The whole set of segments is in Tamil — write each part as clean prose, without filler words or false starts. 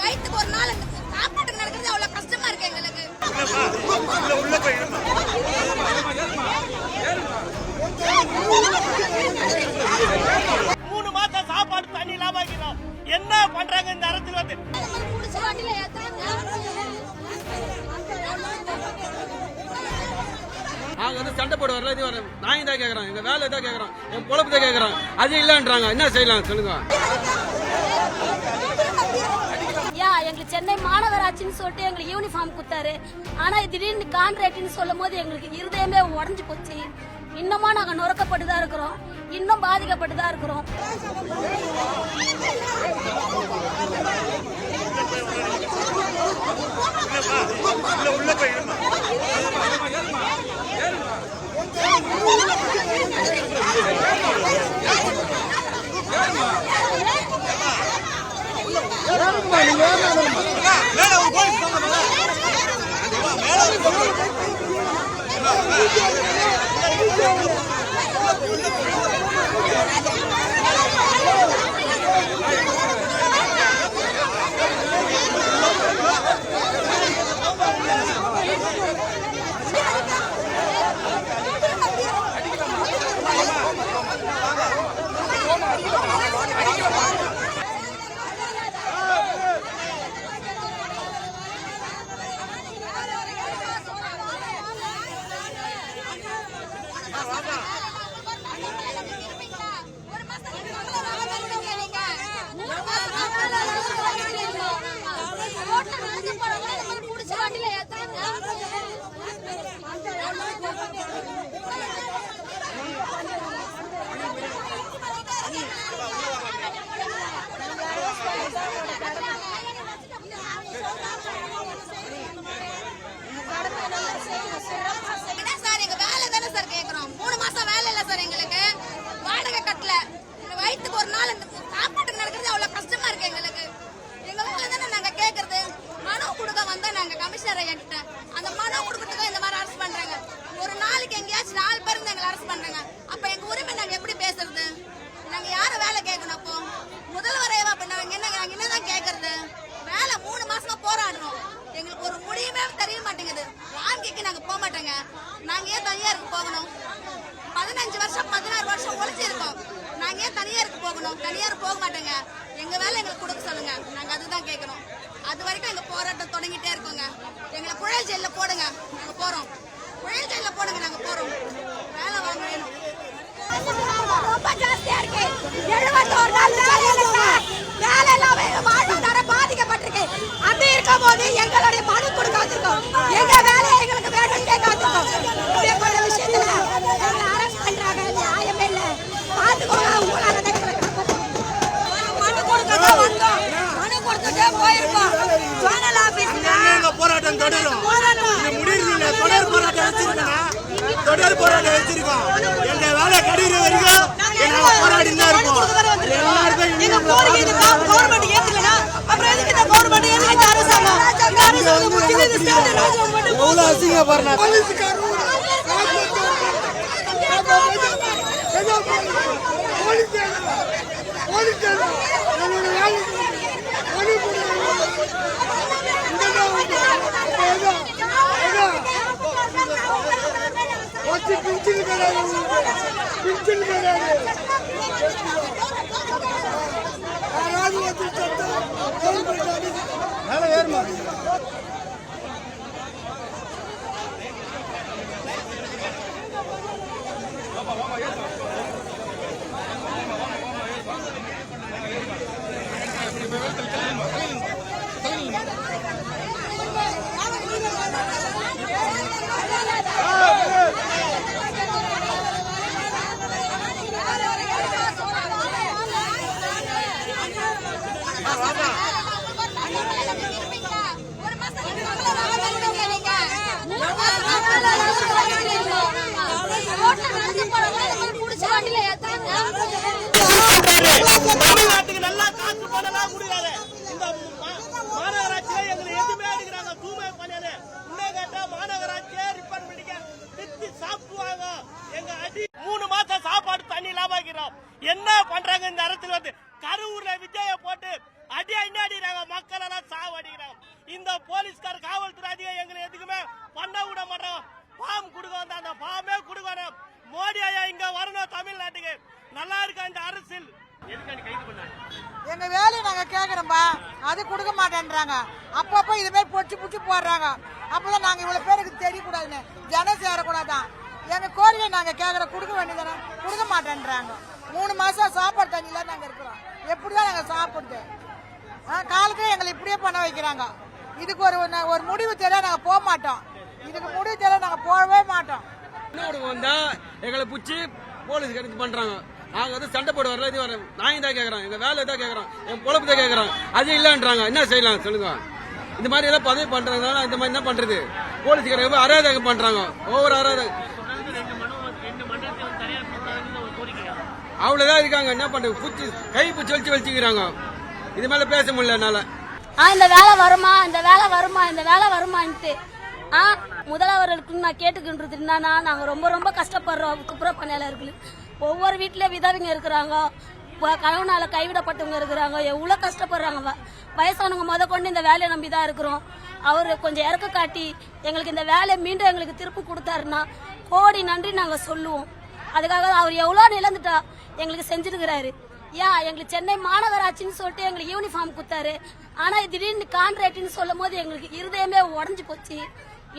வயிற்றுக்கு ஒரு நாள் சாப்பாட்டுக்கு நடக்கிறது அவ்வளவு கஷ்டமா இருக்கு எங்களுக்கு. 3 மாசம் சாப்பாடு தண்ணி இல்லாம இருக்கிறோம். என்ன பண்றாங்க இந்த அரசு வந்து? நாங்க வந்து சண்டை போட வரல, இது நாய் தான் கேட்கறோம், எங்க வேலை தான் கேட்கறோம், என் பொழப்பு தான் கேட்கறோம். அது இல்லன்றாங்க, என்ன செய்யலாம் சொல்லுங்க? எங்களுக்கு சென்னை மாநகராட்சின்னு சொல்லிட்டு எங்களுக்கு யூனிஃபார்ம் கொடுத்தாரு. ஆனா திடீர்னு கான்ட்ராக்ட்னு சொல்லும் போது எங்களுக்கு இருதயமே உடஞ்சு போச்சு. இன்னமும் நாங்க நொறுக்கப்பட்டுதான் இருக்கிறோம், இன்னும் பாதிக்கப்பட்டுதான் இருக்கிறோம். வயிற்றுக்கு ஒரு நாள் சாப்பாட்டுக்கு நடக்கிறது அவ்வளவு கஷ்டமா இருக்கு எங்களுக்கு. எங்க வீட்டுல தானே நாங்க கேக்குறது. மனு கொடுக்க வந்தா நாங்க கமிஷனர் ஐயாட்ட அந்த மனு கொடுக்கறதுக்கு இந்த மாதிரி அரசு பண்றாங்க. ஒரு நாளைக்கு எங்கேயாச்சும் 4 பேர் எங்களை அரசு பண்றாங்க. அப்ப எங்க உரிமை நாங்க எப்படி பேசுறது? நாங்க யாரும் வேலை கேட்கணும்? அப்போ முதல்வரையவா நாங்க என்னதான் கேட்கறது? வேலை 3 மாசமா போராடுறோம், எங்களுக்கு ஒரு முடியுமே தெரிய மாட்டேங்குது. வாங்கிக்கு நாங்க போக மாட்டோங்க. நாங்க ஏன் தனியாருக்கு போகணும்? 15 வருஷம் 16 வருஷம் ஒழிச்சிருக்கோம். நாங்க ஏன் தனியாருக்கு போகணும்? தனியார் போக மாட்டோங்க. எங்க வேலை எங்களுக்கு கொடுக்க சொல்லுங்க, நாங்க அதுதான் கேட்கணும். அது வரைக்கும் எங்க போராட்டம் தொடங்கிட்டே இருக்கோங்க. எங்களை புழல் ஜெயில போடுங்க, நாங்க போறோம். புழல் ஜெயில போடுங்க, நாங்க போறோம். வேலை வாங்க வேணும். ரொம்ப ஜாஸ்தியா இருக்கு. 71 நாள் வேலை இல்லாம வாழ்வாதார பாதிக்கப்பட்டிருக்கு. அது இருக்கும் போது எங்களுடைய மனு கொடுக்க வந்திருக்கோம். எங்க வேலையை எங்களுக்கு வேணும் கேட்க வந்திருக்கோம். இதே போல விஷயத்துல அரசு பண்றாங்க, நியாயமே இல்லை. பாத்துக்கோங்க, உங்களால மனு கொடுக்கதான் வந்தோம். மனு கொடுத்துட்டே போயிருக்கோம். ஜோனல் ஆபீஸ்ல போராட்டம் தொடரும். முடியல, தொடர் போராட்டம் வச்சிருக்கோம். தொடர் போராட்டம் வச்சிருக்கோம். எங்க வேலை கடிகிற வரைக்கும் என்னால போராடி தான் இருக்கோம். எல்லாருக்கும் கவர்மெண்ட் ஏத்துலனா அப்புறம் எதுக்கு இந்த கவர்மெண்ட் எதுக்கு இந்த அரசாங்கம்? இந்த அரசாங்கம் முடிஞ்சது இந்த ஸ்டாண்ட் ராஜ்யம் பண்ண எவ்வளவு அசிங்க பாருங்க. தமிழ்நாட்டுக்கு நல்லா காசு போடலாம் முடியாது. இந்த மாநகராட்சியில எங்களை எதுவுமே அடிக்கிறாங்க. தூய்மை பணியாளு இன்னும் கேட்டா மாநகராட்சியே ரிப்பன் பண்ணிக்க வித்து சாப்பிடுவாங்க. எங்க அடி 3 மாசம் சாப்பாடு தண்ணி இல்லாம இருக்கிறோம். என்ன பண்றாங்க இந்த அரசு வந்து? கரூர்ல விஜய போட்டு அடி அடிக்கிறாங்க. மக்கள் எல்லாம் இந்த போலீஸ்கார காவல்துறை அதிகாரி எங்களை எதுக்குமே பண்ண விட மாட்டோம். ஃபார்ம் கொடுக்க வந்தா அந்த ஃபார்மே கொடுக்கணும். மோடி ஐயா இங்க வரணும் தமிழ்நாட்டுக்கு. நல்லா இருக்கு இந்த அரசியல். எதுக்காண்டி கைது பண்ணாங்க? எங்க வேலையை நாங்க கேக்குறோம்பா, அது கொடுக்க மாட்டேன்றாங்க. அப்பப்போ இது மாதிரி பொச்சு புடிச்சு போடுறாங்க. அப்பதான் நாங்க இவ்வளவு பேருக்கு தெரியக்கூடாதுன்னு, ஜனம் சேரக்கூடாதான். எங்க கோரிக்கை நாங்க கேக்குறோம், கொடுக்க வேண்டியதானே, கொடுக்க மாட்டேன்றாங்க. 3 மாசம் சாப்பாடு தண்ணியில நாங்க இருக்கிறோம். எப்படிதான் நாங்க சாப்பிடுது? காலத்துல எங்களை இப்படியே பண்ண வைக்கிறாங்க. இதுக்கு ஒரு முடிவு தெரிய நாங்க போக மாட்டோம். இதுக்கு முடிவு தெரிய நாங்க போகவே மாட்டோம். வந்தா எங்களை பிடிச்சி போலீஸ் எடுத்து பண்றாங்க. நாங்க வந்து சண்டை போட வரல, இது வர நாய் தான் கேட்கறோம், எங்க வேலை தான் கேட்கறோம், என் பொழப்பு தான் கேட்கறோம். அது இல்லன்றாங்க. என்ன செய்யலாம் சொல்லுங்க? இந்த மாதிரி எல்லாம் பதவி பண்றதுனால இந்த மாதிரி என்ன பண்றது? போலீஸ்காரங்க அராஜக பண்றாங்க, ஒவ்வொரு அராஜக அவ்வளவுதான் இருக்காங்க. என்ன பண்றது? பூச்சி கை பூச்சி வச்சுக்கிறாங்க. இது மேல பேச முடியல என்னால. இந்த வேலை வருமா, இந்த வேலை வருமா, இந்த வேலை வருமான்ட்டு முதல்வர்களுக்கு நான் கேட்டுக்கின்றது என்னன்னா, நாங்க ரொம்ப ரொம்ப கஷ்டப்படுறோம். குப்புற பணியாளர்கள் ஒவ்வொரு வீட்டுல விதவைங்க இருக்கிறாங்க, கணவனால கைவிடப்பட்டவங்க இருக்கிறாங்க, எவ்வளவு கஷ்டப்படுறாங்க. வயசானவங்க முத கொண்டு இந்த வேலையை நம்பிதான் இருக்கிறோம். அவரு கொஞ்சம் இறக்க காட்டி எங்களுக்கு இந்த வேலையை மீண்டும் எங்களுக்கு திருப்பி கொடுத்தாருன்னா கோடி நன்றி நாங்க சொல்லுவோம். அதுக்காக அவர் எவ்வளவு நிலந்துட்டா எங்களுக்கு செஞ்சிருக்கிறாரு. எங்களுக்கு சென்னை மாநகராட்சின்னு சொல்லிட்டு எங்களுக்கு யூனிஃபார்ம் கொடுத்தாரு. ஆனா திடீர்னு கான்ட்ராக்ட்னு சொல்லும் போது எங்களுக்கு இருதயமே உடஞ்சு போச்சு.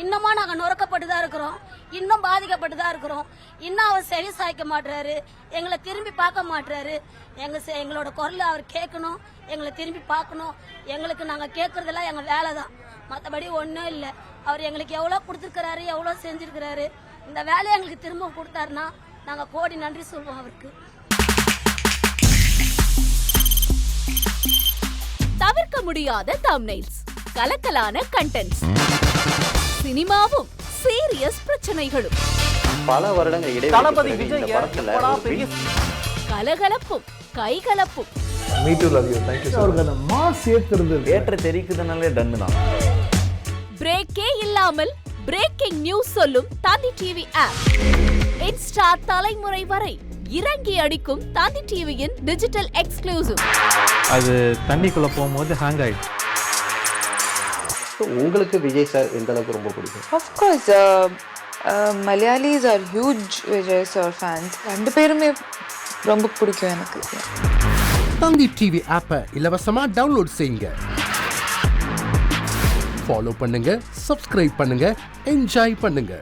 இன்னமும் நாங்க நொறுக்கப்பட்டுதான் இருக்கிறோம், இன்னும் பாதிக்கப்பட்டுதான் இருக்கிறோம். இன்னும் அவர் செவி சாய்க்க மாட்டாரு, எங்களை திரும்பி பார்க்க மாட்டாரு. எங்களோட குரல் அவர் கேட்கணும், எங்களை திரும்பி பார்க்கணும். எங்களுக்கு நாங்க கேட்கறதெல்லாம் எங்க வேலை தான், மற்றபடி ஒன்றும் இல்லை. அவர் எங்களுக்கு எவ்வளோ கொடுத்துருக்கிறாரு, எவ்வளோ செஞ்சிருக்கிறாரு. இந்த வேலையை எங்களுக்கு திரும்ப கொடுத்தாருன்னா நாங்க கோடி நன்றி சொல்வோம் அவருக்கு. தவிர்க்க முடியாத தம்ப்நெயில்ஸ், கலக்கலான கண்டென்ட்ஸ், சினிமாவும் சீரியஸ் பிரச்சனைகளும், பல வருடங்கள் இடைவெளி கலகலப்பும் கைகலப்பும், ஏற்ற தெரிக்குதுனாலே டன்னு தான். பிரேக்கே இல்லாமல் பிரேக்கிங் நியூஸ் சொல்லும் தந்தி டிவி ஆப். இன்ஸ்டா தலைமுறை வரை இறங்கி அடிக்கும் தந்தி டிவியின் டிஜிட்டல் எக்ஸ்க்ளூசிவ். அது தண்ணிக்குள்ள போகும்போது ஹேங் ஆயிடுச்சு. உங்களுக்கு விஜய் சார் எந்த அளவுக்கு ரொம்ப பிடிக்கும்? Of course, Malayalis are huge Vijay sir fans. ரெண்டு பேருமே ரொம்ப பிடிக்கும் எனக்கு. தந்தி டிவி ஆப்பை இலவசமா டவுன்லோட் செய்யுங்க, ஃபாலோ பண்ணுங்க, சப்ஸ்கிரைப் பண்ணுங்க, என்ஜாய் பண்ணுங்க.